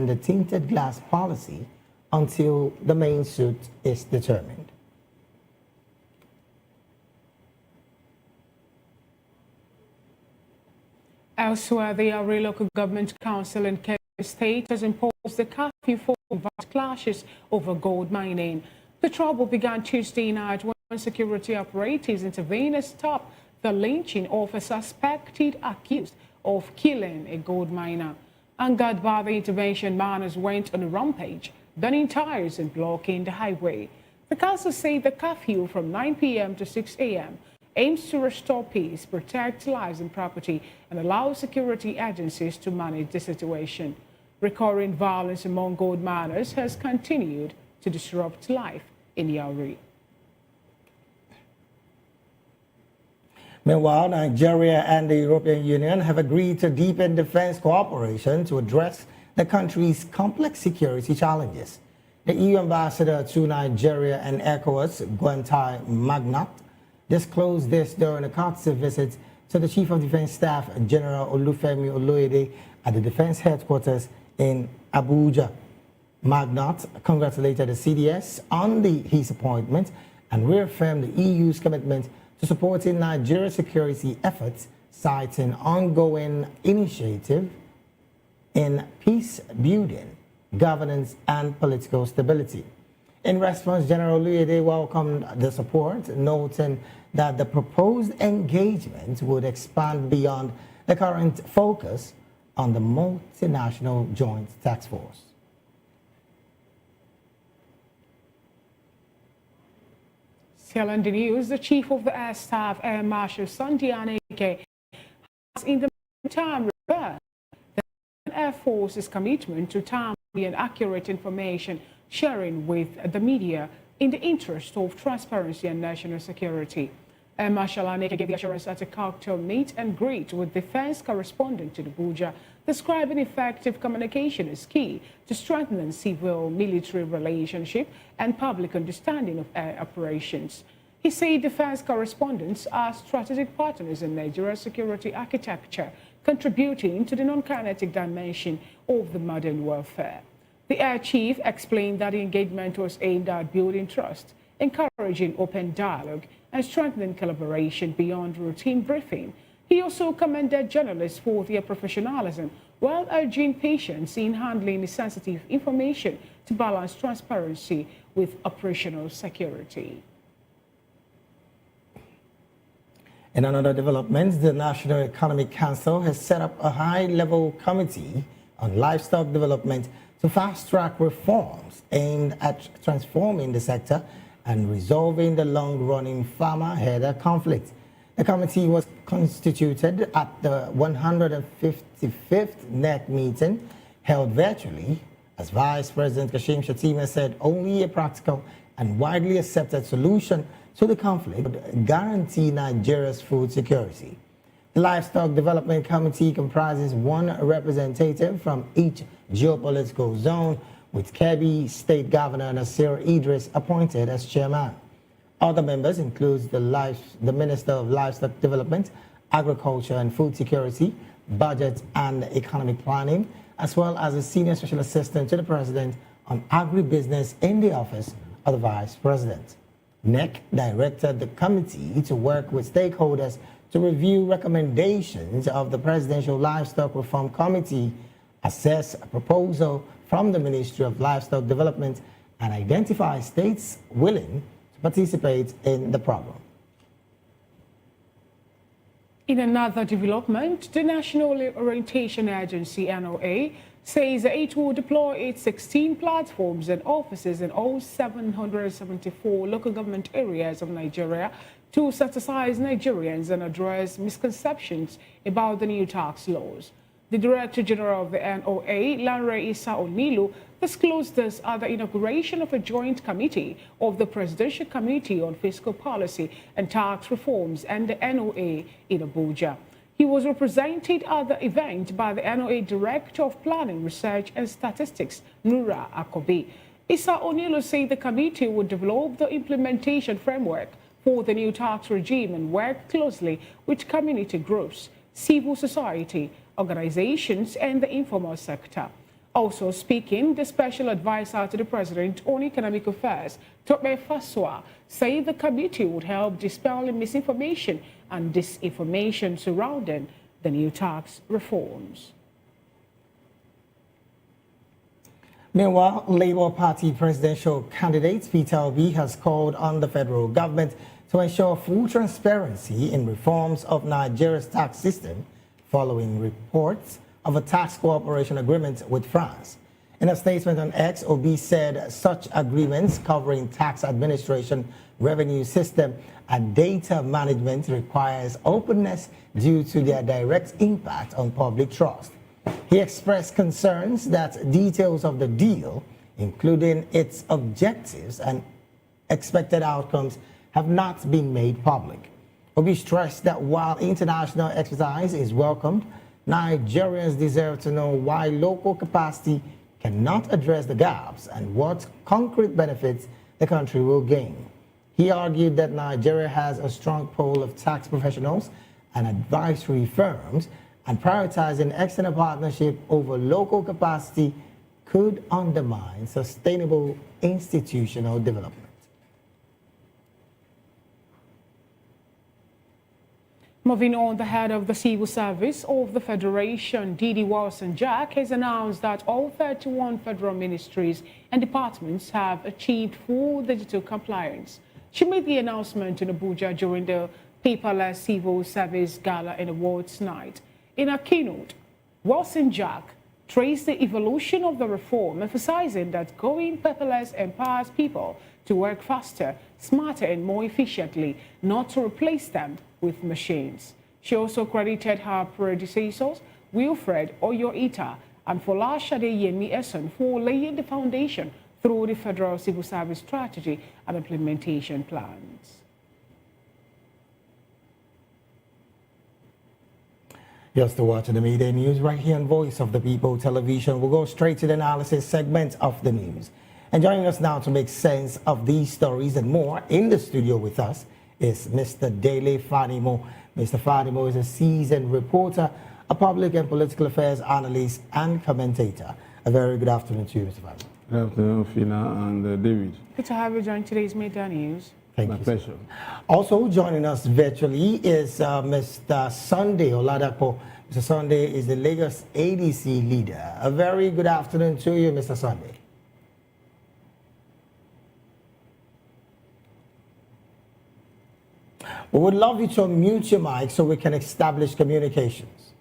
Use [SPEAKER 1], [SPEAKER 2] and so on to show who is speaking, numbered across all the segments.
[SPEAKER 1] the tinted glass policy until the main suit is determined.
[SPEAKER 2] Elsewhere, the Yauri Local Government Council in Kebbi State has imposed a curfew for violent clashes over gold mining. The trouble began Tuesday night when security operatives intervened and stopped the lynching of a suspected accused of killing a gold miner. Angered by the intervention, miners went on a rampage, burning tires and blocking the highway. The council said the curfew from 9 p.m. to 6 a.m. aims to restore peace, protect lives and property, and allow security agencies to manage the situation. Recurring violence among gold miners has continued to disrupt life in Yauri.
[SPEAKER 1] Meanwhile, Nigeria and the European Union have agreed to deepen defense cooperation to address the country's complex security challenges. The EU ambassador to Nigeria and ECOWAS, Gwentai Magnat, disclosed this during a courtesy visit to the Chief of Defense Staff, General Olufemi Oloyede, at the defense headquarters in Abuja. Magnat congratulated the CDS on his appointment and reaffirmed the EU's commitment to supporting Nigeria's security efforts, citing ongoing initiative in peace building, governance, and political stability. In response, General Oloyede welcomed the support, noting that the proposed engagement would expand beyond the current focus on the multinational joint task force.
[SPEAKER 2] Still in the news, the Chief of the Air Staff, Air Marshal Sunday Aneke, has in the meantime reversed the Air Force's commitment to timely and accurate information sharing with the media in the interest of transparency and national security. Air Marshal Aneke gave the assurance at a cocktail meet and greet with defense correspondent to Abuja, describing effective communication as key to strengthening civil-military relationship and public understanding of air operations. He said defense correspondents are strategic partners in Nigeria's security architecture, contributing to the non-kinetic dimension of the modern warfare. The Air Chief explained that the engagement was aimed at building trust, encouraging open dialogue, and strengthening collaboration beyond routine briefing. He also commended journalists for their professionalism while urging patience in handling sensitive information to balance transparency with operational security.
[SPEAKER 1] In another development, the National Economic Council has set up a high-level committee on livestock development to fast-track reforms aimed at transforming the sector and resolving the long-running farmer-herder conflict. The committee was constituted at the 155th NEC meeting held virtually. As Vice President Kashim Shettima said, only a practical and widely accepted solution to the conflict would guarantee Nigeria's food security. The Livestock Development Committee comprises one representative from each geopolitical zone, with Kebbi State Governor Nasir Idris appointed as chairman. Other members include the Minister of Livestock Development, Agriculture and Food Security, Budget and Economic Planning, as well as a Senior Special Assistant to the President on Agribusiness in the Office of the Vice President. NEC directed the committee to work with stakeholders to review recommendations of the Presidential Livestock Reform Committee, assess a proposal from the Ministry of Livestock Development, and identify states willing to participate in the program.
[SPEAKER 2] In another development, the National Orientation Agency, NOA, says it will deploy its 16 platforms and offices in all 774 local government areas of Nigeria to sensitize Nigerians and address misconceptions about the new tax laws. The Director General of the NOA, Lanre Issa Onilu, disclosed this at the inauguration of a joint committee of the Presidential Committee on Fiscal Policy and Tax Reforms and the NOA in Abuja. He was represented at the event by the NOA Director of Planning, Research and Statistics, Nura Akobi. Issa Onilu said the committee would develop the implementation framework for the new tax regime and work closely with community groups, civil society, organizations, and the informal sector. Also speaking, the special advisor to the president on economic affairs, Tope Faswa, said the committee would help dispel misinformation and disinformation surrounding the new tax reforms.
[SPEAKER 1] Meanwhile, Labour Party presidential candidate Peter Obi has called on the federal government to ensure full transparency in reforms of Nigeria's tax system following reports of a tax cooperation agreement with France. In a statement on X, Obi said such agreements covering tax administration, revenue system, and data management requires openness due to their direct impact on public trust. He expressed concerns that details of the deal, including its objectives and expected outcomes, have not been made public. Obi stressed that while international expertise is welcomed, Nigerians deserve to know why local capacity cannot address the gaps and what concrete benefits the country will gain. He argued that Nigeria has a strong pool of tax professionals and advisory firms, and prioritizing external partnership over local capacity could undermine sustainable institutional development.
[SPEAKER 2] Moving on, the head of the Civil Service of the Federation, Didi Wilson-Jack, has announced that all 31 federal ministries and departments have achieved full digital compliance. She made the announcement in Abuja during the Paperless Civil Service Gala and Awards Night. In her keynote, Wilson-Jack traced the evolution of the reform, emphasizing that going paperless empowers people to work faster, smarter, and more efficiently, not to replace them with machines. She also credited her predecessors, Wilfred Oyo-Ita and Folashade Yemi Eson, for laying the foundation through the Federal Civil Service Strategy and Implementation Plans.
[SPEAKER 1] You're still watching the Midday News right here on Voice of the People Television. We'll go straight to the analysis segment of the news. And joining us now to make sense of these stories and more in the studio with us is Mr. Dele Fadimo. Mr. Fadimo is a seasoned reporter, a public and political affairs analyst and commentator. A very good afternoon to you, Mr. Fadimo.
[SPEAKER 3] Good afternoon, Fina and David.
[SPEAKER 2] Good to have you join today's Midday News.
[SPEAKER 1] Thank
[SPEAKER 3] My
[SPEAKER 1] you.
[SPEAKER 3] pleasure.
[SPEAKER 1] Also joining us virtually is Mr. Sunday Oladapo. Mr. Sunday is the Lagos ADC leader. A very good afternoon to you, Mr. Sunday. We would love you to unmute your mic so we can establish communications.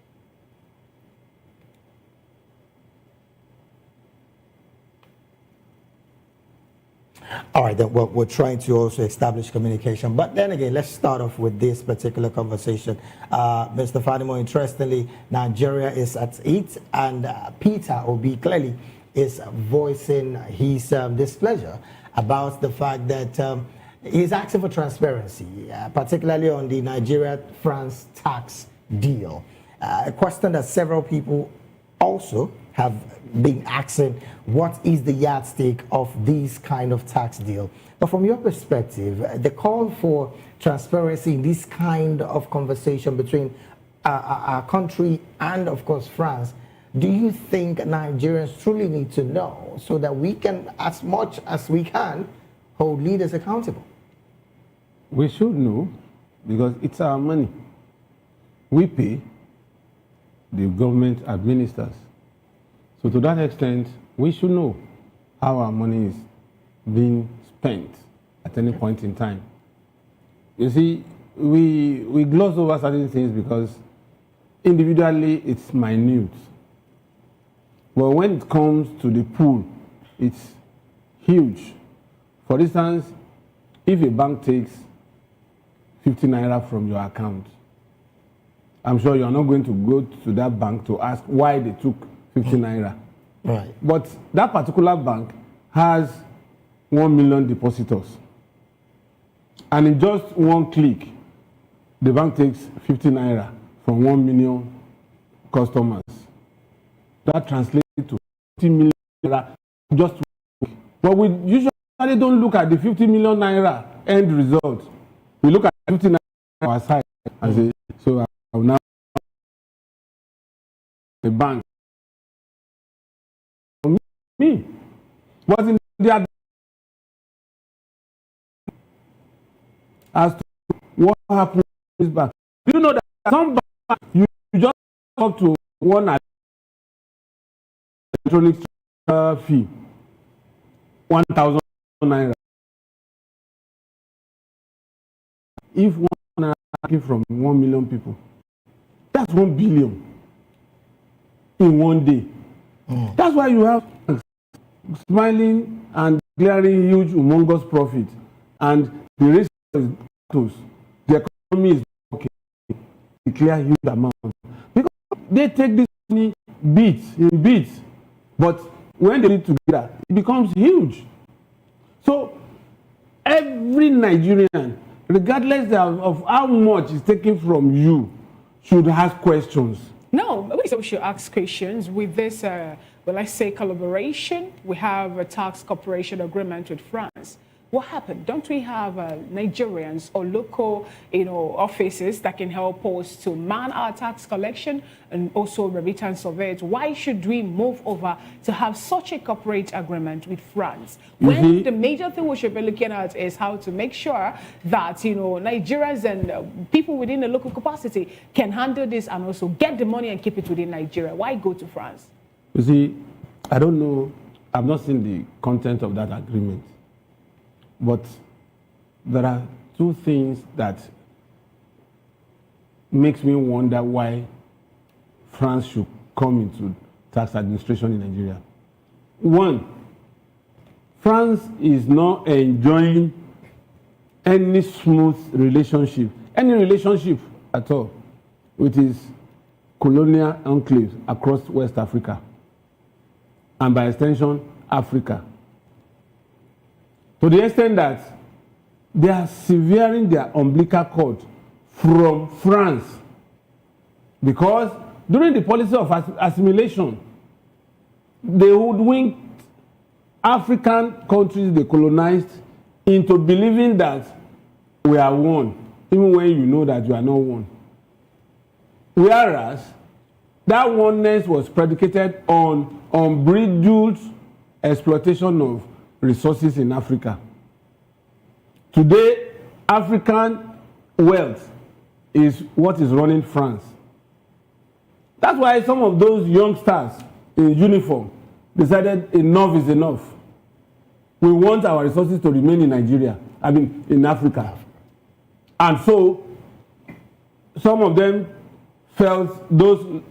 [SPEAKER 1] All right, then we're trying to also establish communication. But then again, let's start off with this particular conversation. Mr. Fadimo, interestingly, Nigeria is at 8, and Peter Obi clearly is voicing his displeasure about the fact that he's asking for transparency, particularly on the Nigeria-France tax deal. A question that several people also have been asking, what is the yardstick of this kind of tax deal? But from your perspective, the call for transparency in this kind of conversation between our country and, of course, France, do you think Nigerians truly need to know so that we can, as much as we can, hold leaders accountable?
[SPEAKER 3] We should know because it's our money. We pay, the government administers. So to that extent, we should know how our money is being spent at any point in time. You see, we gloss over certain things because individually it's minute. But when it comes to the pool, it's huge. For instance, if a bank takes 50 naira from your account, I'm sure you're not going to go to that bank to ask why they took 50 naira.
[SPEAKER 1] Right.
[SPEAKER 3] But that particular bank has 1 million depositors. And in just one click, the bank takes 50 naira from 1 million customers. That translates to 50 million naira just one week. But we usually don't look at the 50 million naira end result. We look at 50 naira on our side and say, so I will now the bank me. But in their as to what happened this back. Do you know that some bank you just talk to one electronic fee, 1,000 naira. If 1 naira came from 1 million people, that's 1 billion in one day. That's why you have smiling and declaring huge, humongous profit, and the risk is close. The economy is okay. Declare huge amount because they take this money in bits, but when they put it together, it becomes huge. So every Nigerian, regardless of how much is taken from you, should ask questions.
[SPEAKER 2] No, we should ask questions with this, well, I say collaboration. We have a tax cooperation agreement with France. What happened? Don't we have Nigerians or local, offices that can help us to man our tax collection and also remittance of it? Why should we move over to have such a corporate agreement with France? When the major thing we should be looking at is how to make sure that, Nigerians and people within the local capacity can handle this and also get the money and keep it within Nigeria. Why go to France?
[SPEAKER 3] You see, I don't know. I've not seen the content of that agreement. But there are two things that makes me wonder why France should come into tax administration in Nigeria. One, France is not enjoying any smooth relationship, at all, with its colonial enclaves across West Africa, and by extension, Africa. To the extent that they are severing their umbilical cord from France, because during the policy of assimilation, they hoodwinked African countries they colonized into believing that we are one, even when you know that you are not one. Whereas that oneness was predicated on unbridled exploitation of resources in Africa. Today, African wealth is what is running France. That's why some of those youngsters in uniform decided enough is enough. We want our resources to remain in Nigeria, in Africa. And so, some of them felt those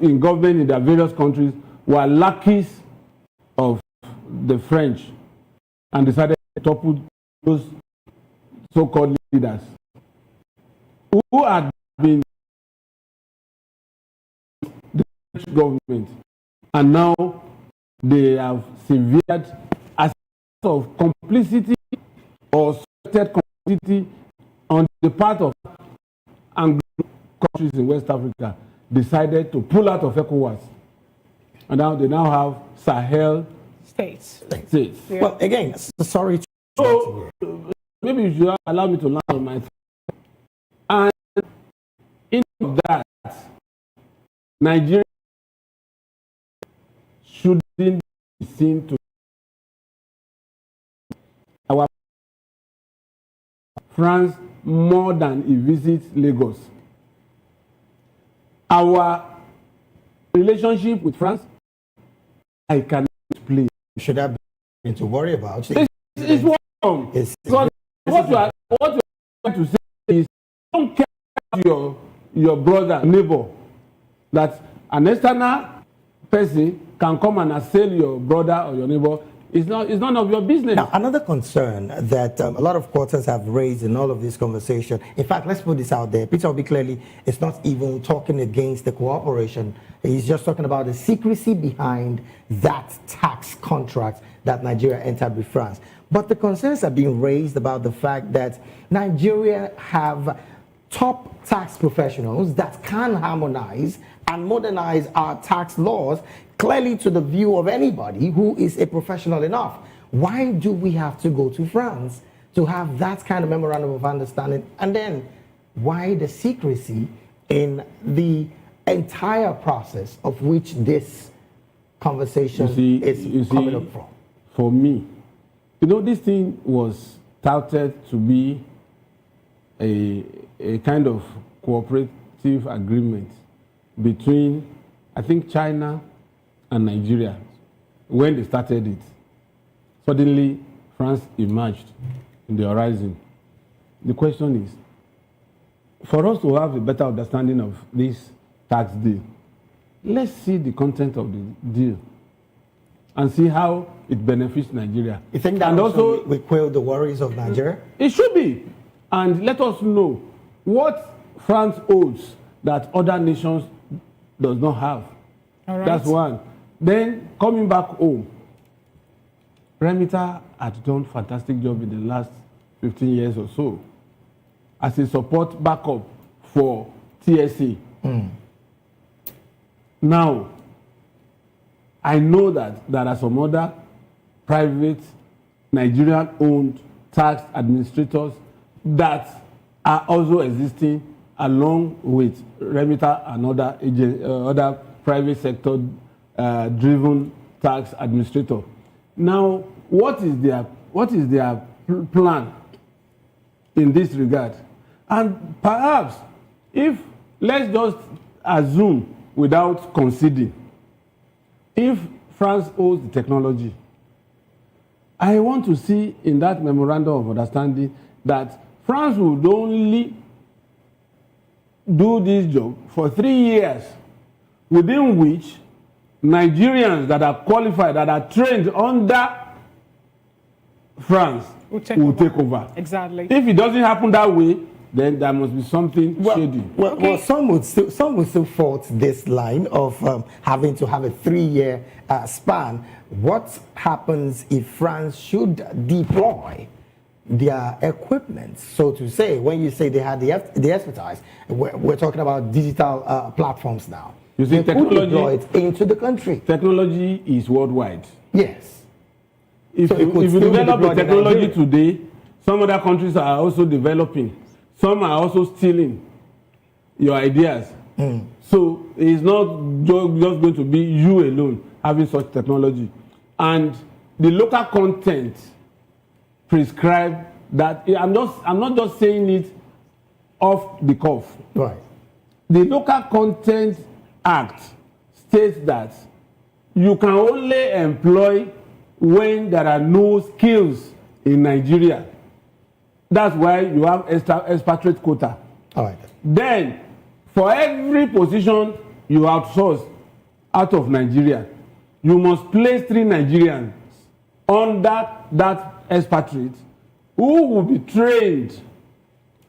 [SPEAKER 3] in government in their various countries were lackeys of the French, and decided to topple those so-called leaders who had been the French government, and now they have severed as of complicity or suspected complicity on the part of Anglo countries in West Africa, decided to pull out of ECOWAS, and now they have Sahel states.
[SPEAKER 1] Yeah. Well, again, sorry.
[SPEAKER 3] So maybe you should allow me to land on my thought. And in that, Nigeria shouldn't be seen to our France more than it visits Lagos. Our relationship with France, I cannot explain.
[SPEAKER 1] Should have been to worry about.
[SPEAKER 3] It's wrong. Because what you are trying to say is, don't care about your brother, neighbor, that an external person can come and assail your brother or your neighbor. It's none of your business.
[SPEAKER 1] Now, another concern that a lot of quarters have raised in all of this conversation, in fact, let's put this out there. Peter Obi clearly is not even talking against the cooperation. He's just talking about the secrecy behind that tax contract that Nigeria entered with France. But the concerns are being raised about the fact that Nigeria have top tax professionals that can harmonize and modernize our tax laws clearly to the view of anybody who is a professional enough. Why do we have to go to France to have that kind of memorandum of understanding? And then why the secrecy in the entire process of which this conversation is coming up from?
[SPEAKER 3] For me, this thing was touted to be a kind of cooperative agreement between, I think, China and Nigeria. When they started it, suddenly France emerged in the horizon. The question is, for us to have a better understanding of this tax deal, let's see the content of the deal and see how it benefits Nigeria.
[SPEAKER 1] You think that
[SPEAKER 3] and also
[SPEAKER 1] will quell the worries of Nigeria?
[SPEAKER 3] It should be. And let us know what France owes that other nations does not have.
[SPEAKER 2] All right.
[SPEAKER 3] That's one. Then coming back home, Remita had done a fantastic job in the last 15 years or so as a support backup for TSA. Now, I know that there are some other private Nigerian-owned tax administrators that are also existing along with Remita and other private sector driven tax administrator. Now, what is their plan in this regard? And perhaps, if let's just assume without conceding, if France owns the technology, I want to see in that memorandum of understanding that France would only do this job for 3 years, within which Nigerians that are qualified, that are trained under France will take over.
[SPEAKER 2] Exactly.
[SPEAKER 3] If it doesn't happen that way, then there must be something shady.
[SPEAKER 1] Well, some would still fault this line of having to have a 3-year span. What happens if France should deploy their equipment, so to say? When you say they had the expertise, we're talking about digital platforms now.
[SPEAKER 3] You see,
[SPEAKER 1] they could deploy it into the country.
[SPEAKER 3] Technology is worldwide.
[SPEAKER 1] Yes.
[SPEAKER 3] If you develop the technology today, some other countries are also developing. Some are also stealing your ideas. So it's not just going to be you alone having such technology. And the local content prescribe that. I'm not just saying it off the cuff.
[SPEAKER 1] Right.
[SPEAKER 3] The Local Content Act states that you can only employ when there are no skills in Nigeria. That's why you have expatriate quota.
[SPEAKER 1] All right.
[SPEAKER 3] Then, for every position you outsource out of Nigeria, you must place 3 Nigerians under that expatriate who will be trained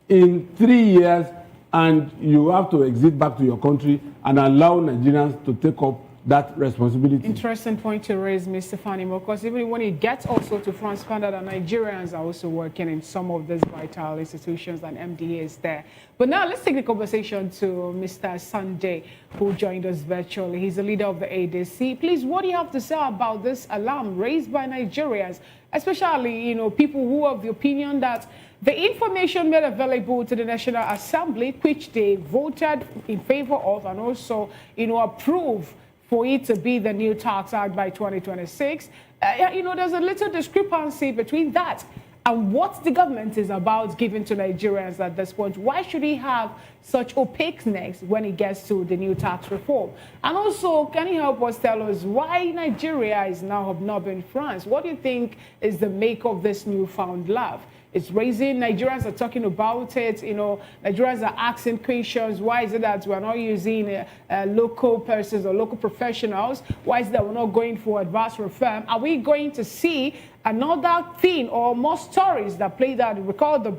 [SPEAKER 3] in 3 years, and you have to exit back to your country and allow Nigerians to take up that responsibility.
[SPEAKER 2] Interesting point to raise, Mr. Fanimo, because even when it gets also to France, found out that Nigerians are also working in some of these vital institutions and MDA is there. But now let's take the conversation to Mr. Sunday, who joined us virtually. He's the leader of the ADC. Please, what do you have to say about this alarm raised by Nigerians, especially, people who have the opinion that the information made available to the National Assembly, which they voted in favor of and also, approved for it to be the new tax act by 2026, there's a little discrepancy between that and what the government is about giving to Nigerians at this point. Why should he have such opaqueness when it gets to the new tax reform? And also, can you help us tell us why Nigeria is now hobnobbing France? What do you think is the make of this newfound love? It's raising, Nigerians are talking about it, Nigerians are asking questions. Why is it that we're not using local persons or local professionals? Why is it that we're not going for advanced reform? Are we going to see another thing or more stories that play that? We call the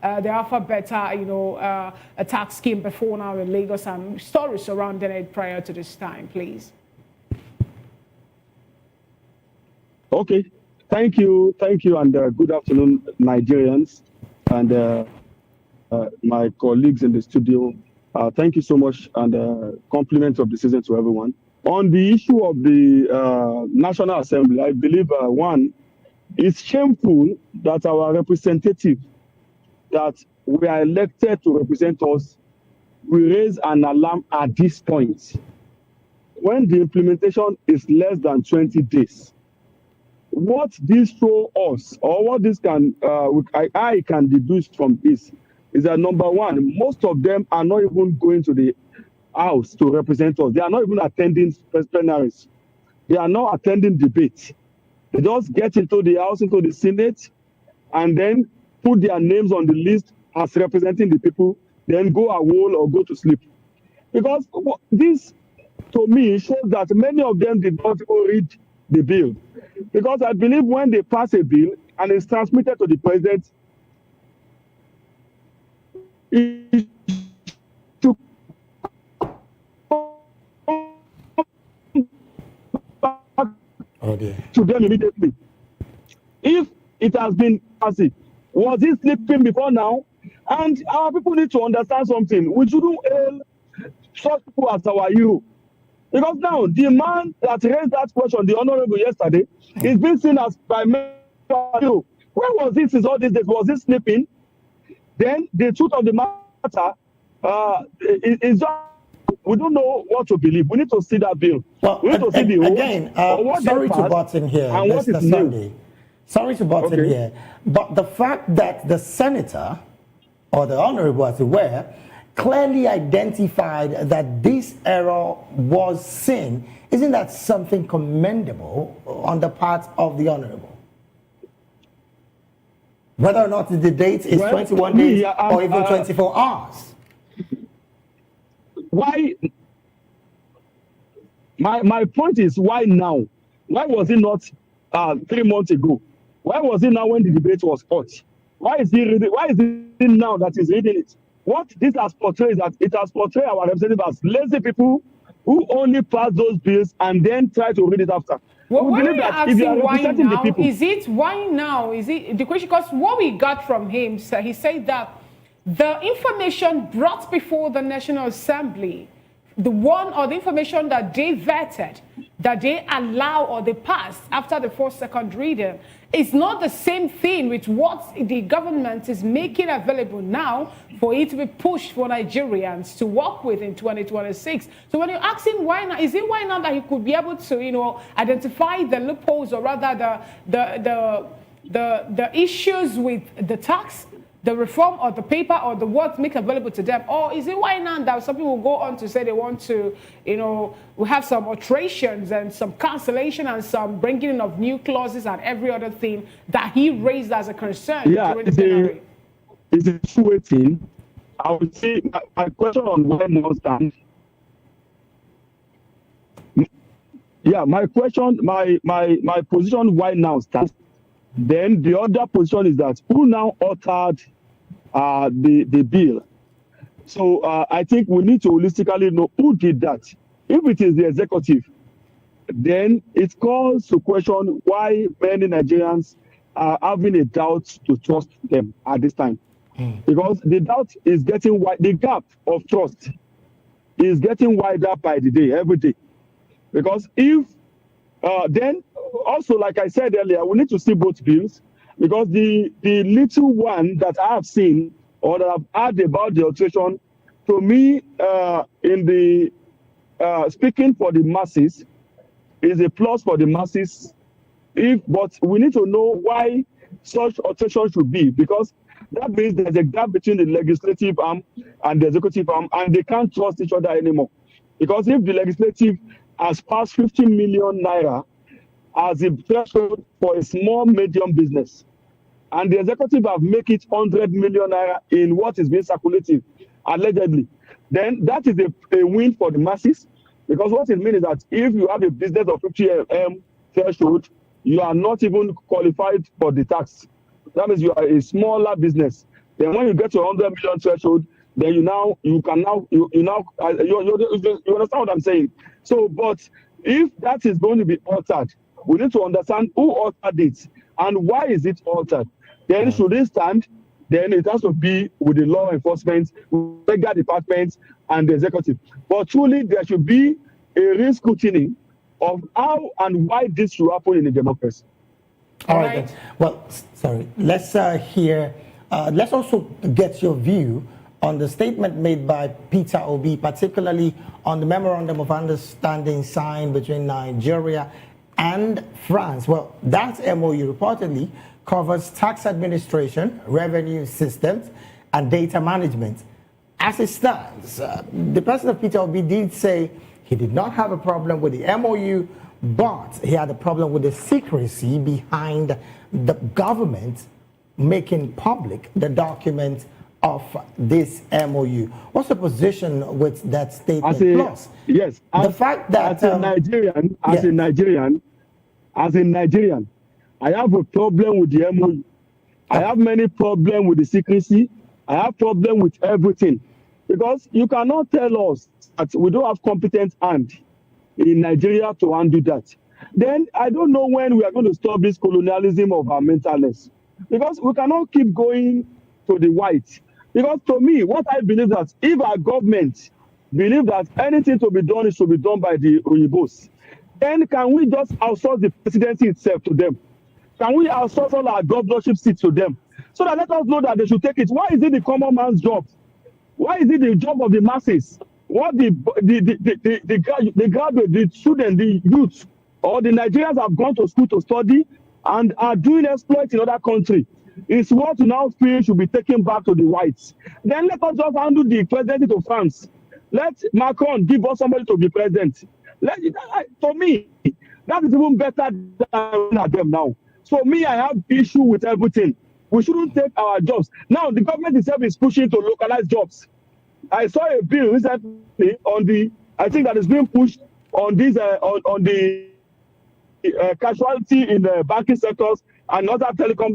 [SPEAKER 2] Alpha Beta, a tax scheme before now in Lagos, and stories surrounding it prior to this time, please.
[SPEAKER 4] Okay. Thank you, and good afternoon, Nigerians, and my colleagues in the studio. Thank you so much, and compliments of the season to everyone. On the issue of the National Assembly, I believe, one, it's shameful that our representative that we are elected to represent us, we raise an alarm at this point. when the implementation is less than 20 days. What this show us, or what this can, I can deduce from this, is that number one, most of them are not even going to the house to represent us. They are not even attending plenaries. They are not attending debates. They just get into the house, into the Senate, and then put their names on the list as representing the people, then go awol or go to sleep. Because this, to me, shows that many of them did not even read the bill. Because I believe when they pass a bill and it's transmitted to the president, it should to them immediately. If it has been passed, was he sleeping before now? And our people need to understand something. We shouldn't hail such people as our hero. Because now, the man that raised that question, the honorable yesterday, is being seen as by many hero. Where was he since all these days? Was he sleeping? Then the truth of the matter is just, we don't know what to believe. We need to see that bill.
[SPEAKER 1] Well,
[SPEAKER 4] we need to see the
[SPEAKER 1] again, sorry to butt in here, Mr. Sunday. Sorry to butt in here. But the fact that the senator, or the honorable as it were, clearly identified that this error was sin, isn't that something commendable on the part of the honorable? Whether or not the date is 21 days or even 24 hours.
[SPEAKER 4] Why? My point is, why now? Why was it not 3 months ago? Why was it now when the debate was hot? Why is he reading? Why is it now that he's reading it? What this has portrayed is that it has portrayed our representatives as lazy people who only pass those bills and then try to read it after.
[SPEAKER 2] Well,
[SPEAKER 4] we believe that if you are representing the people,
[SPEAKER 2] is it why now? Is it the question? Because what we got from him, so he said that the information brought before the National Assembly, the one or the information that they vetted, that they allow or they passed after the first, second reading, is not the same thing with what the government is making available now for it to be pushed for Nigerians to work with in 2026. So when you're asking why now, is it why now that he could be able to, identify the loopholes, or rather the issues with the tax, the reform, or the paper, or the words make available to them? Or is it why now that some people go on to say they want to, we have some alterations and some cancellation and some bringing in of new clauses and every other thing that he raised as a concern during the plenary?
[SPEAKER 4] It's a two-way thing. I would say my question on why now stands. Yeah, my question, my position why now stands. Then the other position is that who now altered the bill. So I think we need to holistically know who did that. If it is the executive, then it calls to question why many Nigerians are having a doubt to trust them at this time. Because the doubt is getting wide, the gap of trust is getting wider by the day, every day. Because if then also, like I said earlier, we need to see both bills, because the little one that I have seen or that I've heard about the alteration, to me, in the speaking for the masses, is a plus for the masses. But we need to know why such alteration should be, because that means there's a gap between the legislative arm and the executive arm, and they can't trust each other anymore. Because if the legislative has passed 50 million naira as a threshold for a small medium business, and the executive have make it 100 million naira in what is being circulated allegedly, then that is a win for the masses. Because what it means is that if you have a business of 50 M threshold, you are not even qualified for the tax. That means you are a smaller business. Then when you get to 100 million threshold, then you understand what I'm saying. So, but if that is going to be altered, we need to understand who altered it and why is it altered. Then should it stand, then it has to be with the law enforcement, with the legal department, and the executive. But truly, there should be a real scrutiny of how and why this should happen in a democracy.
[SPEAKER 1] All right. Then. Well, sorry. Let's hear. Let's also get your view on the statement made by Peter Obi, particularly on the memorandum of understanding signed between Nigeria and France. Well, that MOU reportedly covers tax administration, revenue systems, and data management. As it stands, the person of Peter Obi did say he did not have a problem with the MOU, but he had a problem with the secrecy behind the government making public the document of this MOU. What's the position with that statement? Plus,
[SPEAKER 4] yes,
[SPEAKER 1] the fact that
[SPEAKER 4] as a Nigerian, I have a problem with the MOU. I have many problems with the secrecy. I have problem with everything, because you cannot tell us that we don't have competent hand in Nigeria to undo that. Then I don't know when we are going to stop this colonialism of our mentalness, because we cannot keep going to the white. Because to me, what I believe that if our government believe that anything to be done is to be done by the Oyibos, then can we just outsource the presidency itself to them? Can we outsource all our governorship seats to them? So that let us know that they should take it. Why is it the common man's job? Why is it the job of the masses? What the graduate, the student, the youth, or the Nigerians have gone to school to study and are doing exploits in other countries? It's what you now feel should be taken back to the whites. Then let us just handle the presidency to France. Let Macron give us somebody to be president. For me, that is even better than them now. So me, I have issue with everything. We shouldn't take our jobs. Now, the government itself is pushing to localize jobs. I saw a bill recently on the, I think that is being pushed on this, on the casualty in the banking sectors and other telecom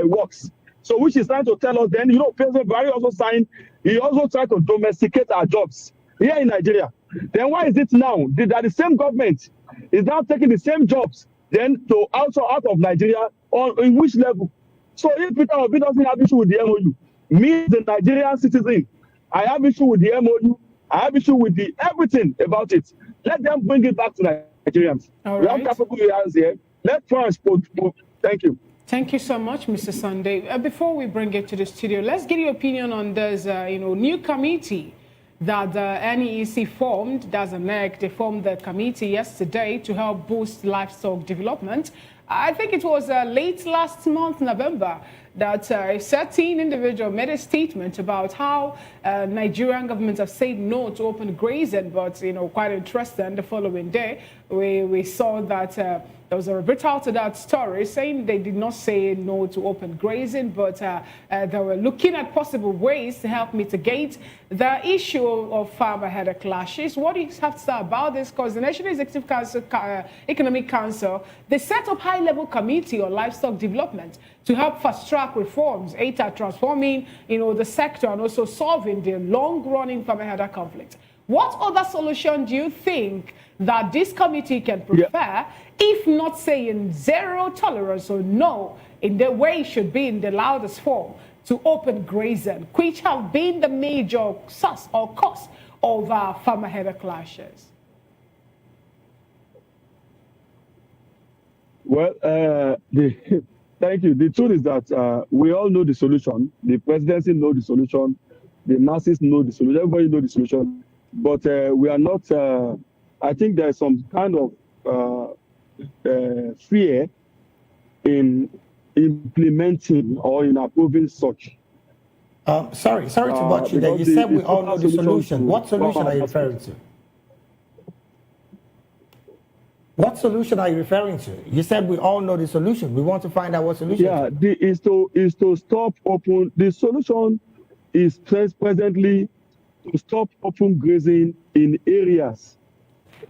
[SPEAKER 4] works. So which is trying to tell us then, President Buhari also signed, he also tried to domesticate our jobs here in Nigeria. Then why is it now that the same government is now taking the same jobs then to also out of Nigeria, or in which level? So if Peter Obi doesn't have issue with the MOU, me as a Nigerian citizen, I have issue with the MOU, I have issue with the everything about it. Let them bring it back to Nigerians.
[SPEAKER 2] All
[SPEAKER 4] we
[SPEAKER 2] right.
[SPEAKER 4] have capable leaders here. Let France put. Thank you.
[SPEAKER 2] Thank you so much, Mr. Sunday. Before we bring it to the studio, let's get your opinion on this, new committee that the NEC formed. That's a NEC. They formed the committee yesterday to help boost livestock development. I think it was late last month, November, that a certain individual made a statement about how Nigerian governments have said no to open grazing, but, quite interesting, the following day, we saw that there was a rebuttal to that story saying they did not say no to open grazing, but they were looking at possible ways to help mitigate the issue of farmer-herder clashes. What do you have to say about this? Because the National Executive Council, Economic Council, they set up high-level committee on livestock development to help fast-track reforms aimed at transforming, the sector and also solving the long-running farmer-herder conflict. What other solution do you think that this committee can prefer, if not saying zero tolerance or no, in the way it should be in the loudest form, to open grazing, which have been the major source or cause of farmer-herder clashes?
[SPEAKER 4] Well, thank you. The truth is that we all know the solution. The presidency know the solution. The masses know the solution. Everybody know the solution. But we are not, I think there's some kind of fear in implementing or in approving such.
[SPEAKER 1] Sorry to butt you there. You said we all know the solution. What solution are you referring to? What solution are you referring to? You said we all know the solution. We want to find out what solution.
[SPEAKER 4] Yeah, is to stop open. The solution is presently to stop open grazing in areas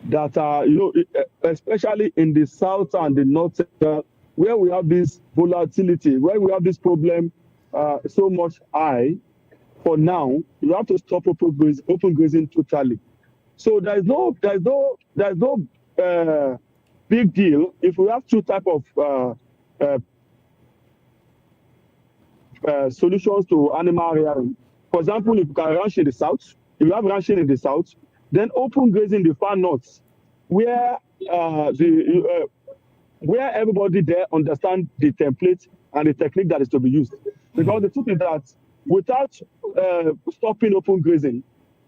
[SPEAKER 4] that are, especially in the south and the north, where we have this volatility, where we have this problem so much high. For now, you have to stop open grazing totally. So there's no big deal if we have two type of solutions to animal rearing. For example, if you can ranch in the south, if you have ranching in the south, then open grazing in the far north, where everybody there understand the template and the technique that is to be used. Because the truth is that without stopping open grazing,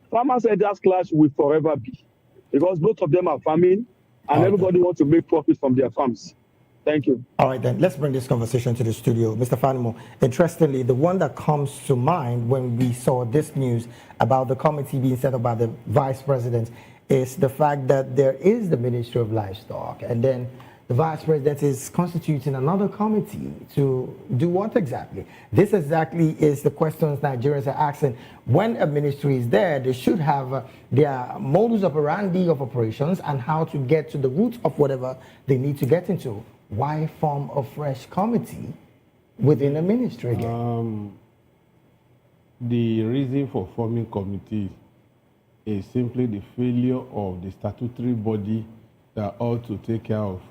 [SPEAKER 4] farmers' herders clash will forever be, because both of them are farming, and everybody wants to make profit from their farms. Thank you.
[SPEAKER 1] All right, then let's bring this conversation to the studio. Mr. Fanimo, interestingly, the one that comes to mind when we saw this news about the committee being set up by the vice president is the fact that there is the Ministry of Livestock, and then the vice president is constituting another committee to do what exactly? This exactly is the questions Nigerians are asking. When a ministry is there, they should have their modus operandi of operations and how to get to the root of whatever they need to get into. Why form a fresh committee within a ministry again?
[SPEAKER 3] The reason for forming committees is simply the failure of the statutory body that ought to take care of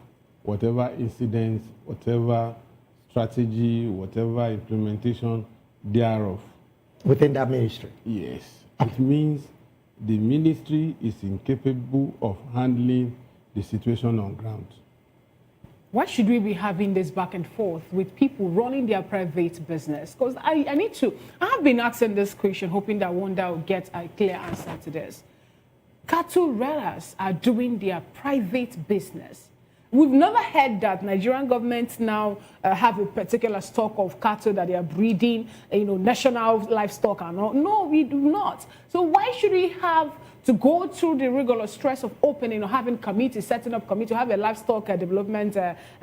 [SPEAKER 3] whatever incidents, whatever strategy, whatever implementation thereof.
[SPEAKER 1] Within that ministry?
[SPEAKER 3] Yes. It means the ministry is incapable of handling the situation on ground.
[SPEAKER 2] Why should we be having this back and forth with people running their private business? Because I have been asking this question, hoping that one day I'll get a clear answer to this. Cattle rearers are doing their private business. We've never heard that Nigerian governments now have a particular stock of cattle that they are breeding, national livestock and all. No, we do not. So why should we have to go through the regular stress of opening or having committees, setting up committee, have a livestock development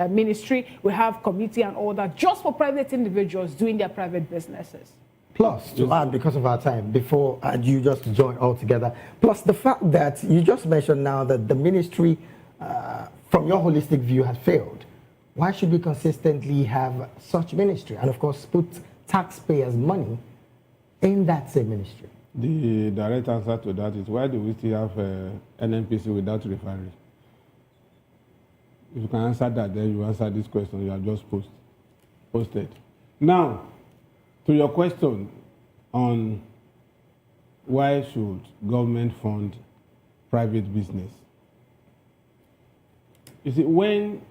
[SPEAKER 2] ministry, we have committee and all that, just for private individuals doing their private businesses?
[SPEAKER 1] Plus, to add, because of our time, before you just join all together, plus the fact that you just mentioned now that the ministry, from your holistic view, has failed. Why should we consistently have such ministry and, of course, put taxpayers' money in that same ministry?
[SPEAKER 3] The direct answer to that is, why do we still have NNPC without refinery? If you can answer that, then you answer this question you have just posted. Now, to your question on why should government fund private business? You see, when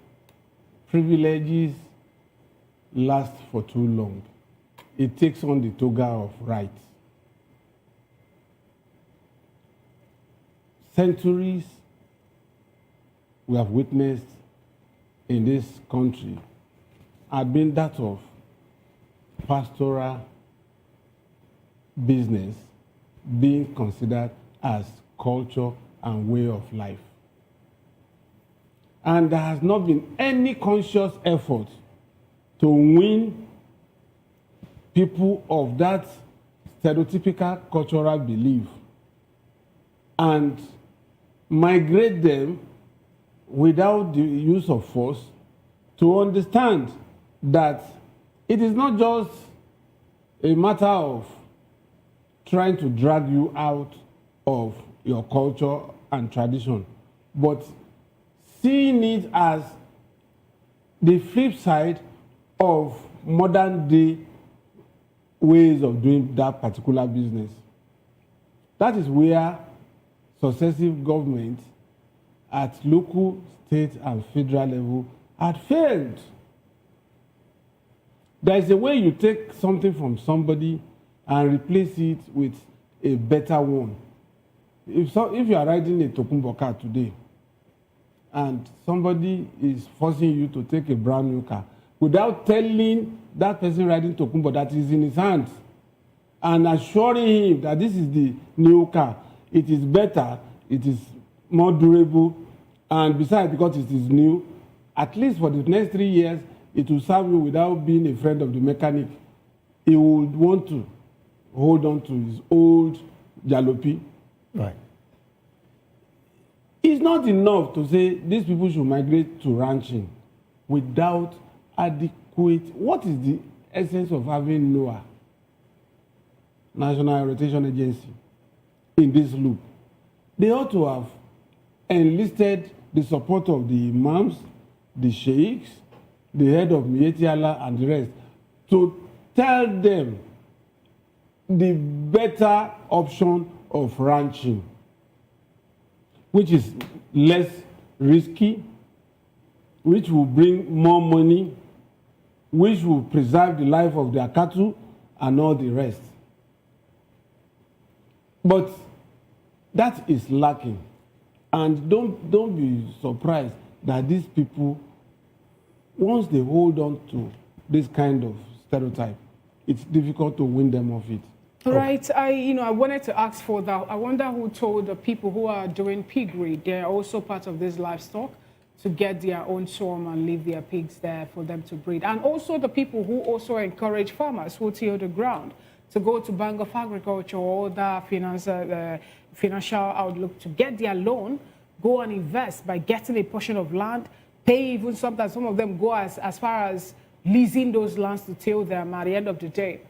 [SPEAKER 3] privileges last for too long, it takes on the toga of rights. Centuries we have witnessed in this country have been that of pastoral business being considered as culture and way of life. And there has not been any conscious effort to win people of that stereotypical cultural belief and migrate them without the use of force to understand that it is not just a matter of trying to drag you out of your culture and tradition, but seeing it as the flip side of modern day ways of doing that particular business. That is where successive governments at local, state, and federal level had failed. There is a way you take something from somebody and replace it with a better one. If you are riding a Tokunbo car today, and somebody is forcing you to take a brand new car, without telling that person riding Tokunbo that is in his hands, and assuring him that this is the new car, it is better, it is more durable, and besides, because it is new, at least for the next 3 years, it will serve you without being a friend of the mechanic. He would want to hold on to his old jalopy.
[SPEAKER 1] Right.
[SPEAKER 3] It's not enough to say these people should migrate to ranching without adequate. What is the essence of having NOAA, National Orientation Agency, in this loop? They ought to have enlisted the support of the imams, the sheikhs, the head of Miyetti Allah, and the rest to tell them the better option of ranching, which is less risky, which will bring more money, which will preserve the life of their cattle and all the rest. But that is lacking. And don't be surprised that these people, once they hold on to this kind of stereotype, it's difficult to win them off it.
[SPEAKER 2] Right. I wanted to ask for that. I wonder who told the people who are doing piggery, they're also part of this livestock, to get their own swarm and leave their pigs there for them to breed. And also the people who also encourage farmers who till the ground to go to Bank of Agriculture or other financial outlook to get their loan, go and invest by getting a portion of land, pay even sometimes some of them go as far as leasing those lands to till them at the end of the day.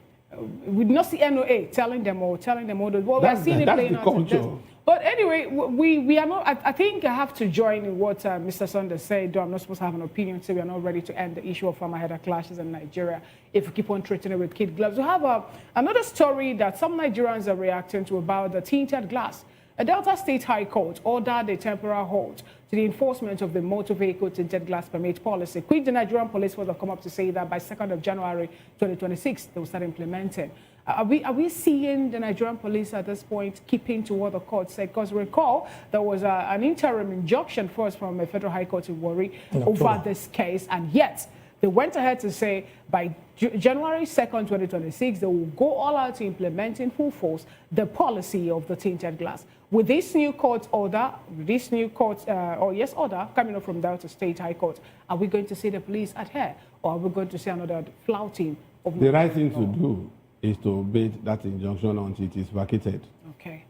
[SPEAKER 2] We do not see NOA telling them all those. Well, we're seeing it playing out in this. But anyway, we are not, I think I have to join in what Mr. Saunders said, though I'm not supposed to have an opinion, so we are not ready to end the issue of farmer-header clashes in Nigeria if we keep on treating it with kid gloves. We have another story that some Nigerians are reacting to about the tinted glass. A Delta State High Court ordered a temporary halt to the enforcement of the motor vehicle tinted glass permit policy, which the Nigerian police force have come up to say that by 2nd of January 2026, they will start implementing. Are we seeing the Nigerian police at this point keeping to what the court said? Because recall, there was an interim injunction first from a federal high court in Warri over this case, and yet they went ahead to say by January 2nd, 2026, they will go all out to implement in full force the policy of the tinted glass. With this new court order, order coming up from Delta State High Court, are we going to see the police adhere, or are we going to see another flouting of
[SPEAKER 3] the right thing to do is to obey that injunction until it is vacated.
[SPEAKER 2] Okay.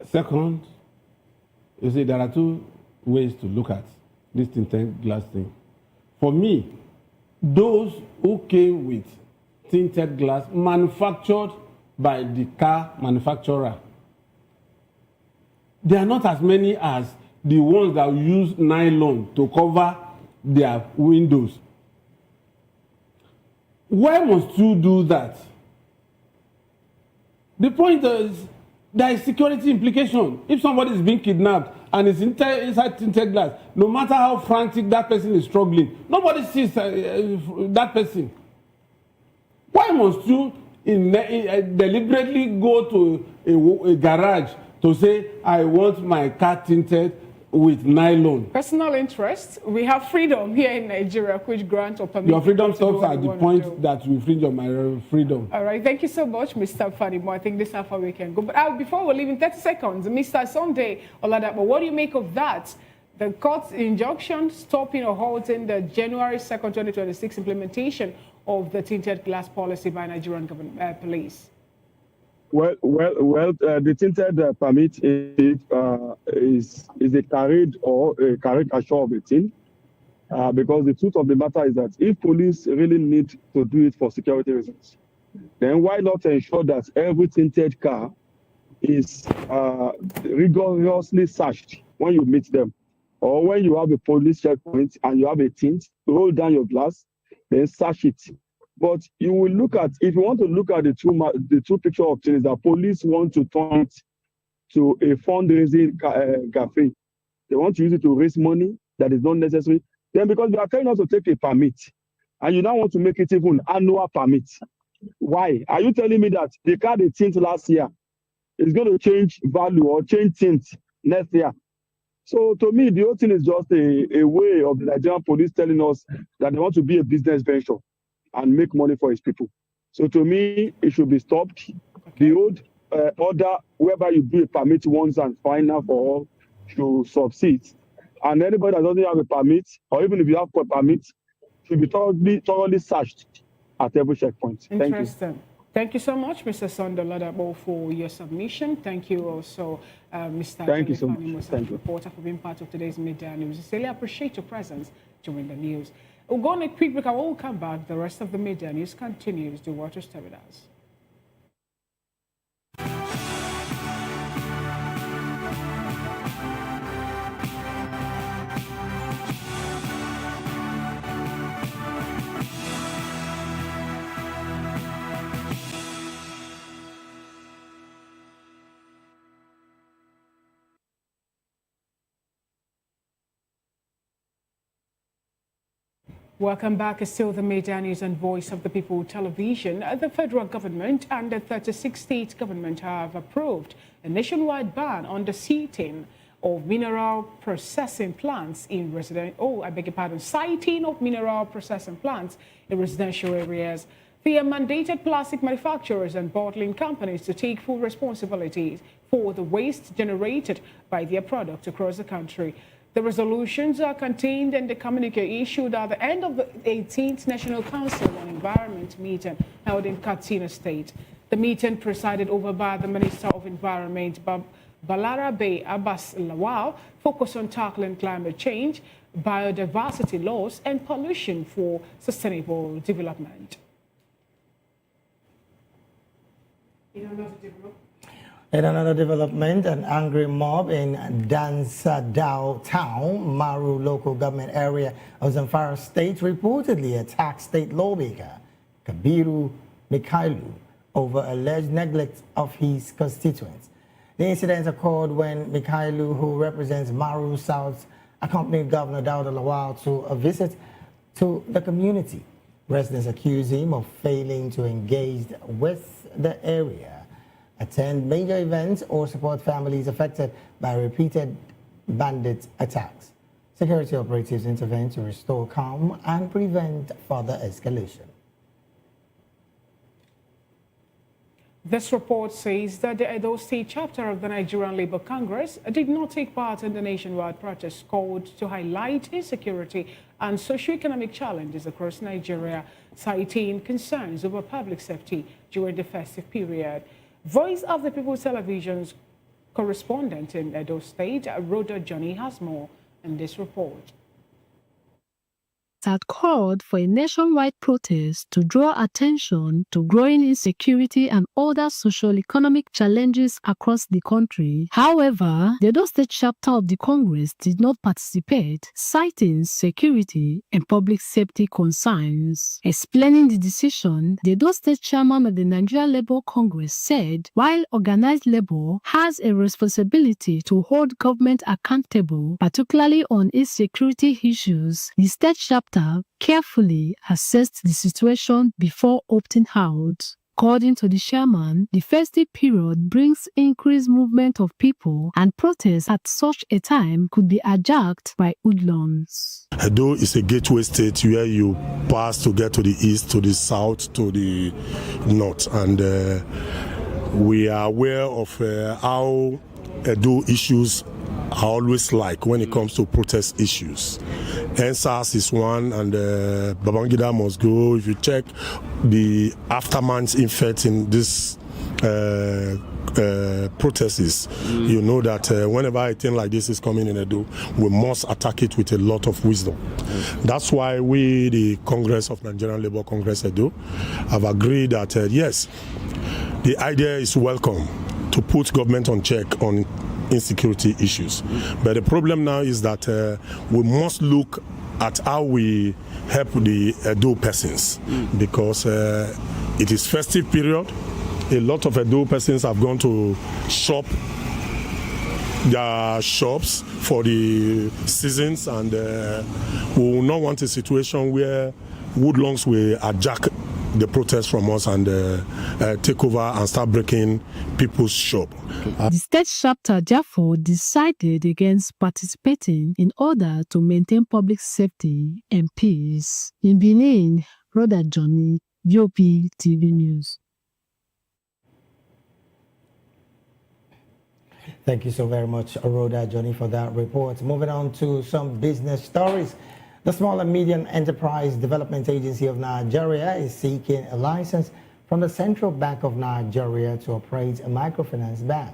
[SPEAKER 3] Second, you see, there are two ways to look at this tinted glass thing. For me, those who came with tinted glass manufactured by the car manufacturer, they are not as many as the ones that use nylon to cover their windows. Why must you do that? The point is, there is security implication. If somebody is being kidnapped and is inside tinted glass, no matter how frantic that person is struggling, nobody sees that person. Why must you deliberately go to a garage to say, I want my car tinted with nylon?
[SPEAKER 2] Personal interest. We have freedom here in Nigeria, which grants or permits.
[SPEAKER 3] Your freedom stops at the point that you infringe on my freedom.
[SPEAKER 2] All right. Thank you so much, Mr. Fanimo. I think this is how far we can go. But before we leave in 30 seconds, Mr. Sunday Oladapo, what do you make of that? The court's injunction stopping or halting the January 2nd, 2026 implementation of the tinted glass policy by Nigerian government police.
[SPEAKER 4] The tinted permit is a caricature of a thing, because the truth of the matter is that if police really need to do it for security reasons, then why not ensure that every tinted car is rigorously searched when you meet them, or when you have a police checkpoint and you have a tint, roll down your glass, then search it. But you will look at, if you want to look at the true picture of things, that police want to turn it to a fundraising cafe. They want to use it to raise money that is not necessary. Then because they are telling us to take a permit, and you now want to make it even annual permit. Why? Are you telling me that the car they tint last year is going to change value or change tint next year? So to me, the whole thing is just a way of the Nigerian police telling us that they want to be a business venture and make money for its people. So to me, it should be stopped. The old order whereby you do a permit once and final for all should succeed. And anybody that doesn't have a permit, or even if you have a permit, should be thoroughly searched at every checkpoint.
[SPEAKER 2] Interesting. Thank you. Thank you so much, Mr. Sunday Oladapo, for your submission. Thank you also, Mr.
[SPEAKER 4] Thank you so much. Thank you.
[SPEAKER 2] Reporter, for being part of today's Midday News. I sincerely appreciate your presence during the news. We'll go on a quick break and when we come back, the rest of the Midday News continues. Do watch us, stay with us. Welcome back. It's still the Media News and Voice of the People television. The federal government and the 36 state government have approved a nationwide ban on the siting of mineral processing plants in siting of mineral processing plants in residential areas. They have mandated plastic manufacturers and bottling companies to take full responsibility for the waste generated by their product across the country. The resolutions are contained in the communique issued at the end of the 18th National Council on Environment meeting held in Katsina State. The meeting presided over by the Minister of Environment, Balarabe Abbas Lawal, focused on tackling climate change, biodiversity loss, and pollution for sustainable development.
[SPEAKER 1] In another development, an angry mob in Dansadao Town, Maru local government area of Zamfara State, reportedly attacked state lawmaker Kabiru Mikailu over alleged neglect of his constituents. The incident occurred when Mikailu, who represents Maru South, accompanied Governor Dauda Lawal to a visit to the community. Residents accuse him of failing to engage with the area, attend major events, or support families affected by repeated bandit attacks. Security operatives intervene to restore calm and prevent further escalation.
[SPEAKER 2] This report says that the Edo State chapter of the Nigerian Labour Congress did not take part in the nationwide protest called to highlight insecurity and socio-economic challenges across Nigeria, citing concerns over public safety during the festive period. Voice of the People Television's correspondent in Edo State, Rhoda Johnny, has more in this report.
[SPEAKER 5] Had called for a nationwide protest to draw attention to growing insecurity and other social-economic challenges across the country. However, the Edo State chapter of the Congress did not participate, citing security and public safety concerns. Explaining the decision, the Edo State chairman of the Nigerian Labour Congress said, while organized labor has a responsibility to hold government accountable, particularly on insecurity issues, the state chapter carefully assessed the situation before opting out. According to the chairman, the festive period brings increased movement of people, and protests at such a time could be hijacked by hoodlums.
[SPEAKER 6] Edo is a gateway state where you pass to get to the east, to the south, to the north, and we are aware of how Edo issues are always like when it comes to protest issues. NSAS is one, and Babangida must go. If you check the aftermath effect in this protests, you know that whenever a thing like this is coming in Edo, we must attack it with a lot of wisdom. That's why we, the Congress of Nigerian Labour Congress Edo, have agreed that yes, the idea is welcome to put government on check on insecurity issues. But the problem now is that we must look at how we help the Edo persons, because it is festive period. A lot of Edo persons have gone to shop their shops for the seasons, and we will not want a situation where woodlongs will hijack the protest from us and take over and start breaking people's shop.
[SPEAKER 5] The state chapter therefore decided against participating in order to maintain public safety and peace. In Benin, Rhoda Johnny, VOP TV News.
[SPEAKER 1] Thank you so very much, Rhoda Johnny, for that report. Moving on to some business stories. The Small and Medium Enterprise Development Agency of Nigeria is seeking a license from the Central Bank of Nigeria to operate a microfinance bank.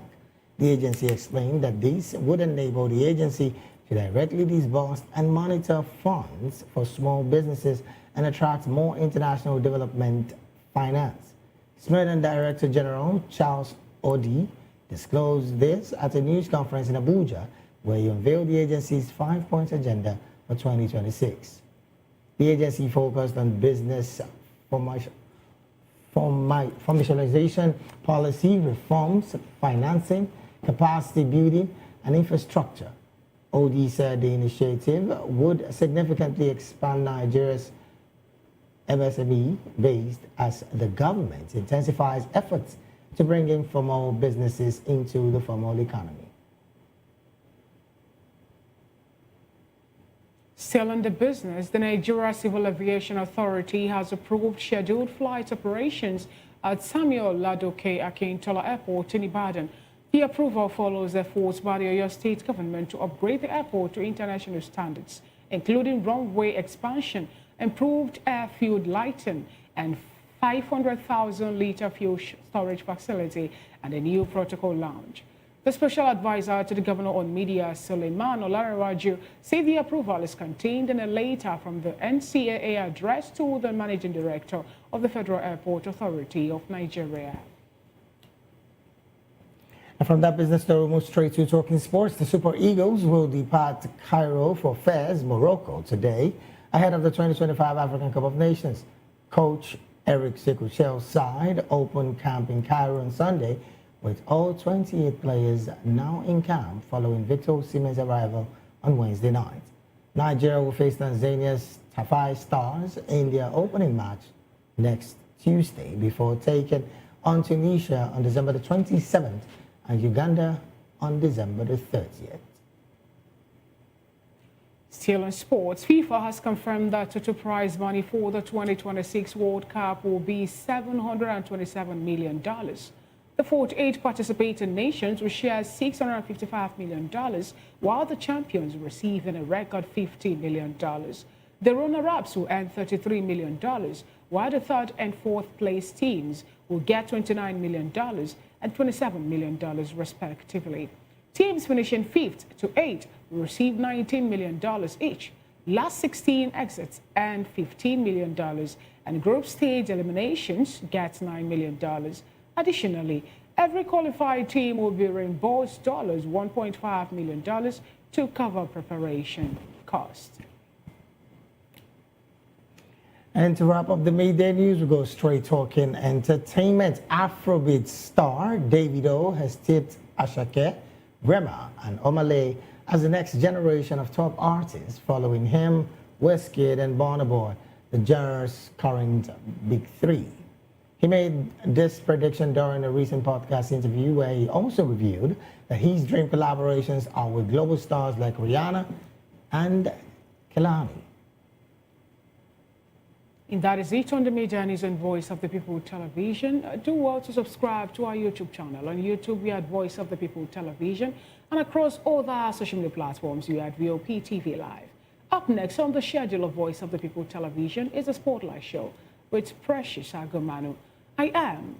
[SPEAKER 1] The agency explained that this would enable the agency to directly disburse and monitor funds for small businesses and attract more international development finance. SMERDAN Director General Charles Odi disclosed this at a news conference in Abuja, where he unveiled the agency's 5-point agenda for 2026. The agency focused on business formalization, policy reforms, financing, capacity building, and infrastructure. Odi said the initiative would significantly expand Nigeria's MSME base as the government intensifies efforts to bring informal businesses into the formal economy.
[SPEAKER 2] Still in the business, the Nigeria Civil Aviation Authority has approved scheduled flight operations at Samuel Ladoke Akintola Airport in Ibadan. The approval follows efforts by the Oyo State government to upgrade the airport to international standards, including runway expansion, improved airfield lighting, and 500,000-liter fuel storage facility and a new protocol lounge. The special advisor to the governor on media, Suleiman Olarewaju, said the approval is contained in a letter from the NCAA addressed to the managing director of the Federal Airport Authority of Nigeria.
[SPEAKER 1] And from that business story, we move straight to talking sports. The Super Eagles will depart Cairo for Fez, Morocco today, ahead of the 2025 African Cup of Nations. Coach Eric Sekuchel's side opened camp in Cairo on Sunday, with all 28 players now in camp following Victor Osimhen's arrival on Wednesday night. Nigeria will face Tanzania's Tafai Stars in their opening match next Tuesday before taking on Tunisia on December the 27th and Uganda on December the 30th.
[SPEAKER 2] Still in sports, FIFA has confirmed that total prize money for the 2026 World Cup will be $727 million. The 48 participating nations will share $655 million, while the champions will receive a record $50 million. The runner-ups will earn $33 million, while the third and fourth place teams will get $29 million and $27 million respectively. Teams finishing 5th to 8th will receive $19 million each. Last 16 exits earn $15 million, and group stage eliminations get $9 million. Additionally, every qualified team will be reimbursed $1.5 million to cover preparation costs.
[SPEAKER 1] And to wrap up the midday news, we go straight talking entertainment. Afrobeat star Davido has tipped Asake, Rema, and Omale as the next generation of top artists, following him, Wizkid, and Burna Boy, the genre's current big three. He made this prediction during a recent podcast interview where he also revealed that his dream collaborations are with global stars like Rihanna and Kehlani.
[SPEAKER 2] And that is it on the Media News and Voice of the People Television. Do well to subscribe to our YouTube channel. On YouTube, we are at Voice of the People Television, and across all the social media platforms, we are at VOP TV Live. Up next on the schedule of Voice of the People Television is a Spotlight Show with Precious Agomanu. I am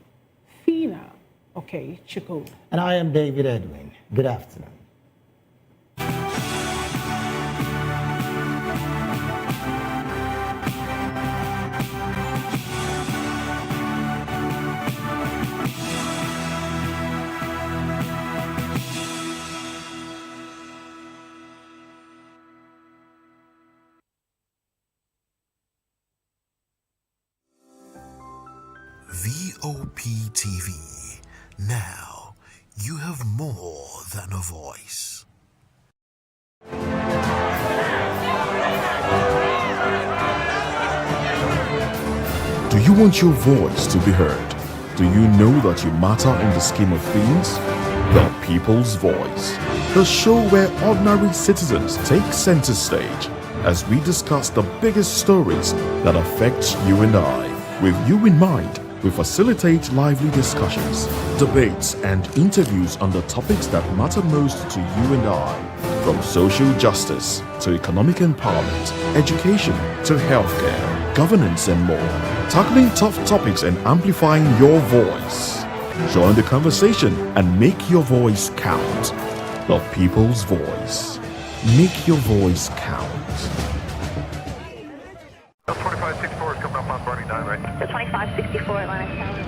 [SPEAKER 2] Fina Chukwu.
[SPEAKER 1] And I am David Edwin. Good afternoon.
[SPEAKER 7] VOP TV. Now, you have more than a voice. Do you want your voice to be heard? Do you know that you matter in the scheme of things? The People's Voice, the show where ordinary citizens take center stage as we discuss the biggest stories that affect you and I. With you in mind, we facilitate lively discussions, debates, and interviews on the topics that matter most to you and I, from social justice to economic empowerment, education to healthcare, governance, and more, tackling tough topics and amplifying your voice. Join the conversation and make your voice count. The People's Voice. Make your voice count.
[SPEAKER 8] 2564 is coming up on Burning 9, right?
[SPEAKER 9] The 2564 Atlantic Tower.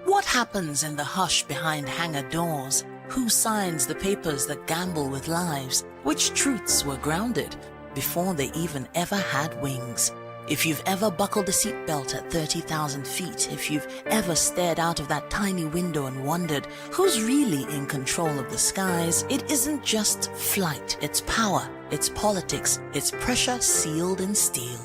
[SPEAKER 10] What happens in the hush behind hangar doors? Who signs the papers that gamble with lives? Which truths were grounded before they even ever had wings? If you've ever buckled a seatbelt at 30,000 feet, if you've ever stared out of that tiny window and wondered who's really in control of the skies, it isn't just flight, it's power, it's politics, it's pressure sealed in steel.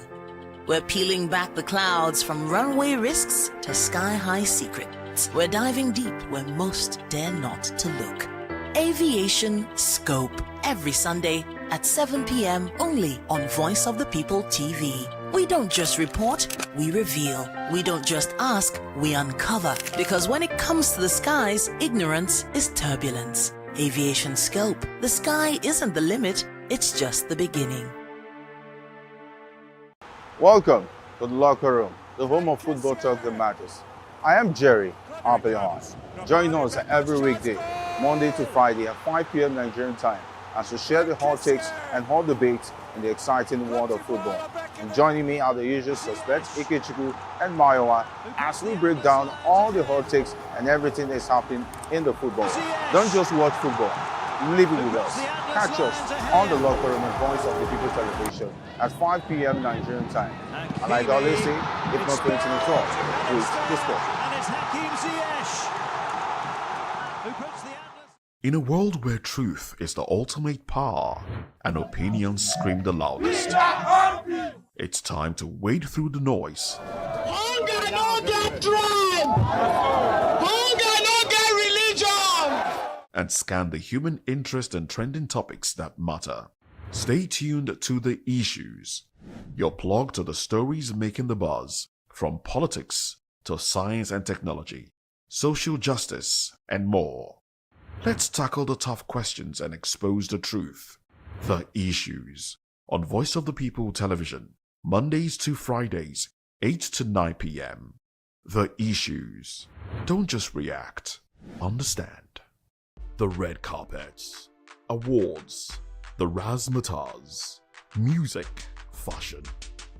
[SPEAKER 10] We're peeling back the clouds from runway risks to sky-high secrets. We're diving deep where most dare not to look. Aviation Scope, every Sunday at 7 p.m. only on Voice of the People TV. We don't just report, we reveal. We don't just ask, we uncover. Because when it comes to the skies, ignorance is turbulence. Aviation Scope, the sky isn't the limit, it's just the beginning.
[SPEAKER 11] Welcome to the Locker Room, the home of football talk that matters. I am Jerry Ampelon. Join us every weekday, Monday to Friday at 5 p.m. Nigerian time, as we share the hot takes and hot debates in the exciting world of football. And joining me are the usual suspects, Ikechukwu and Mayowa, as we break down all the hot takes and everything that's happening in the football. Don't just watch football, live it with us. Catch us on the Locker Room and Voice of the People television at 5 p.m. Nigerian time. And like I always say, if not 20 minutes off, please sport.
[SPEAKER 7] In a world where truth is the ultimate power and opinions scream the loudest, it's time to wade through the noise and scan the human interest and trending topics that matter. Stay tuned to The Issues, your plug to the stories making the buzz, from politics to science and technology, social justice, and more. Let's tackle the tough questions and expose the truth. The Issues on Voice of the People television, Mondays to Fridays, 8 to 9 p.m. The Issues. Don't just react, understand. The red carpets, awards, the razzmatazz, music, fashion,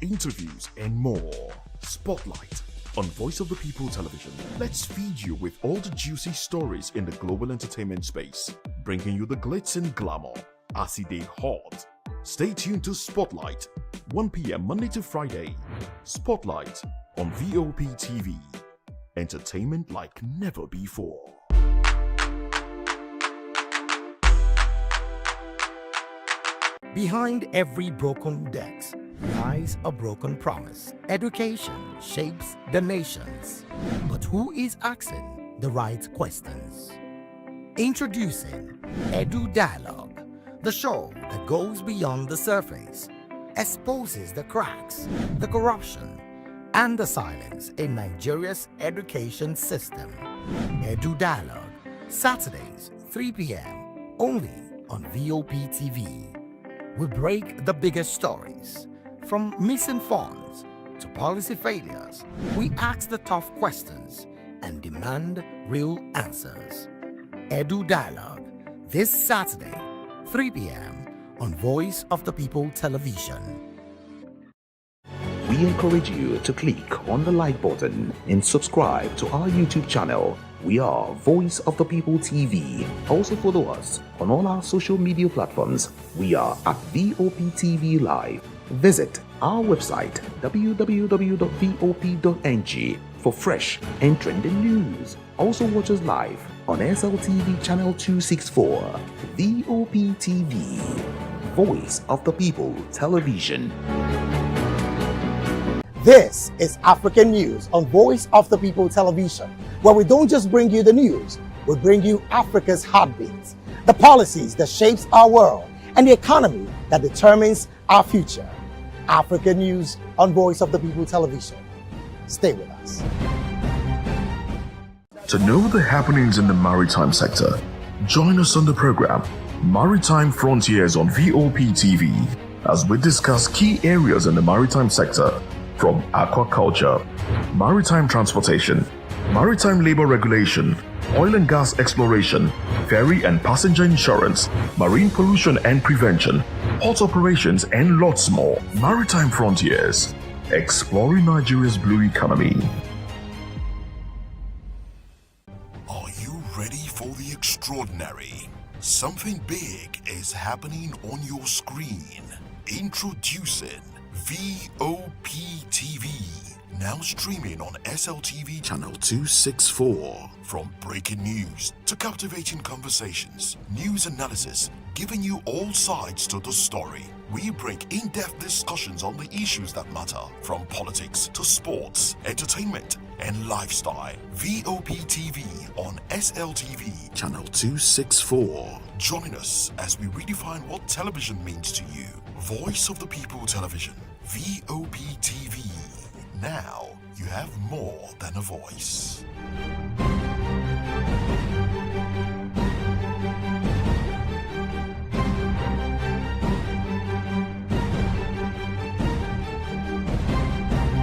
[SPEAKER 7] interviews, and more. Spotlight on Voice of the People television. Let's feed you with all the juicy stories in the global entertainment space, bringing you the glitz and glamour as it is hot. Stay tuned to Spotlight, 1 p.m. Monday to Friday. Spotlight on VOP TV. Entertainment like never before.
[SPEAKER 1] Behind every broken desk lies a broken promise. Education shapes the nations. But who is asking the right questions? Introducing Edu Dialogue, the show that goes beyond the surface, exposes the cracks, the corruption, and the silence in Nigeria's education system. Edu Dialogue, Saturdays, 3 p.m., only on VOP TV. We break the biggest stories. From missing funds to policy failures, we ask the tough questions and demand real answers. Edu Dialogue, this Saturday, 3 p.m. on Voice of the People television.
[SPEAKER 12] We encourage you to click on the like button and subscribe to our YouTube channel. We are Voice of the People TV. Also follow us on all our social media platforms. We are at VOP TV Live. Visit our website www.vop.ng for fresh and trending news. Also watch us live on SLTV channel 264. VOP TV, Voice of the People television.
[SPEAKER 1] This is African News on Voice of the People television, where we don't just bring you the news, we bring you Africa's heartbeats, the policies that shapes our world, and the economy that determines our future. African News on Voice of the People television. Stay with us.
[SPEAKER 7] To know the happenings in the maritime sector, join us on the program Maritime Frontiers on VOP TV as we discuss key areas in the maritime sector, from aquaculture, maritime transportation, maritime labor regulation, oil and gas exploration, ferry and passenger insurance, marine pollution and prevention, port operations, and lots more. Maritime Frontiers, exploring Nigeria's blue economy.
[SPEAKER 13] Are you ready for the extraordinary? Something big is happening on your screen. Introducing VOP TV, now streaming on SLTV channel 264. From breaking news to captivating conversations, news analysis, giving you all sides to the story. We bring in-depth discussions on the issues that matter, from politics to sports, entertainment, and lifestyle. VOP TV on SLTV channel 264. Join us as we redefine what television means to you. Voice of the People Television, VOP TV. Now you have more than a voice.